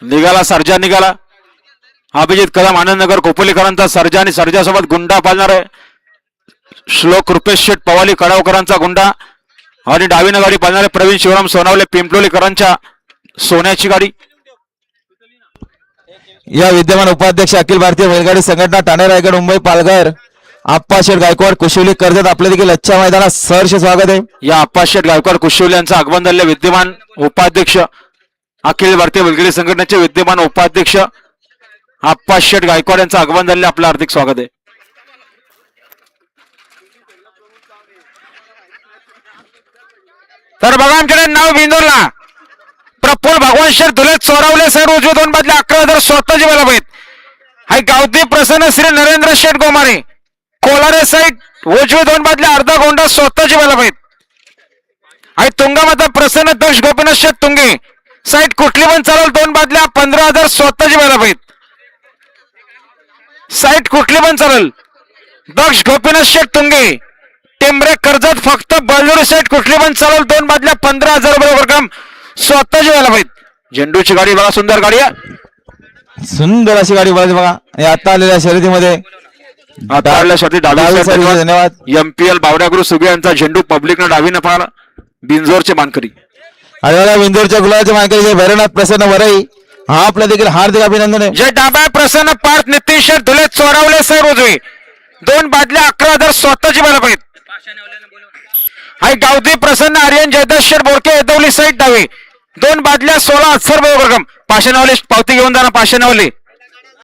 निघाला सर्जा निघाला. अभिजित कदम आनंदनगर कोपलीकरांचा सर्जा आणि सर्जासोबत गुंडा पाळणार आहे. श्लोक रुपेश शेठ पवाली कडावकरांचा गुंडा आणि डावीनं गाडी पाळणारे प्रवीण शिवराम सोनावले पिंपलोलीकरांच्या सोन्याची गाडी. या विद्यमान उपाध्यक्ष अखिल भारतीय बैलगाडी संघटना ठाणे रायगड मुंबई पालघर आप्पा शेठ गायकवाड कुशिवली कर्जत आपल्या देखील आजच्या मैदानात सहर्ष स्वागत आहे. या आप्पा शेठ गायकवाड कुशिवली यांचं आगमन झालेले विद्यमान उपाध्यक्ष अखिल भारतीय बैलगाडी संघटनेचे विद्यमान उपाध्यक्ष आप्पा शेठ गायकवाड यांचं आगमन झालेले आपलं हार्दिक स्वागत आहे. तर बघा आमच्याकडे नाव बिंदोरला प्रफुल्ल भगवान शेठ धुले चोरावले सर उजवे दोन बादले 11,000 स्वतःची बलप आहेत. हाय गावती प्रसन्न श्री नरेंद्र शेठ गोमारे कोलारे साईड उजवे दोन बादले अर्धा गोंडा स्वतःची बलप आहेत. हाय तुंगामाता प्रसन्न दक्ष गोपीनाथ शेठ तुंगे साईड कुठली पण चालेल दोन बादल्या 15,000 स्वतःची बलप आहेत. साईड कुठली पण चालेल दक्ष गोपीनाथ शेठ तुंगे टेंबरे कर्जत फक्त बळजोरी साईड कुठली पण चालेल दोन बादल्या 15,000 बरोबर काम स्वतःची व्हायला पाहिजे. झेंडूची गाडी बघा सुंदर गाडी आहे. सुंदर अशी गाडी बघा बघा आणि आता आलेल्या शर्यतीमध्ये आता आलेल्या शर्यती धन्यवाद. एमपीएल बावड्यागुरु सुगे यांचा झेंडू पब्लिकनं डावीनं पाहिला. बिंजोरचे मानकरी आणि बघा विंदूरच्या गुलाबाचे मानकरी भैरवनाथ प्रसन्न वरई हा आपल्या देखील हार्दिक अभिनंदन आहे. जे डाबा प्रसन्न पार्थ नितीन शेठ धुले चोरावले सर उजवे दोन बादल्या 11,000 स्वतःची व्हायला पाहिजे. हाय गावती प्रसन्न आर्यन जयदास शेठ बोरके येदवली साईड डावे दोन बादल्या 16,000 बरोबर काम पाषाणवाले पावती घेऊन जाणार पाषाणवाले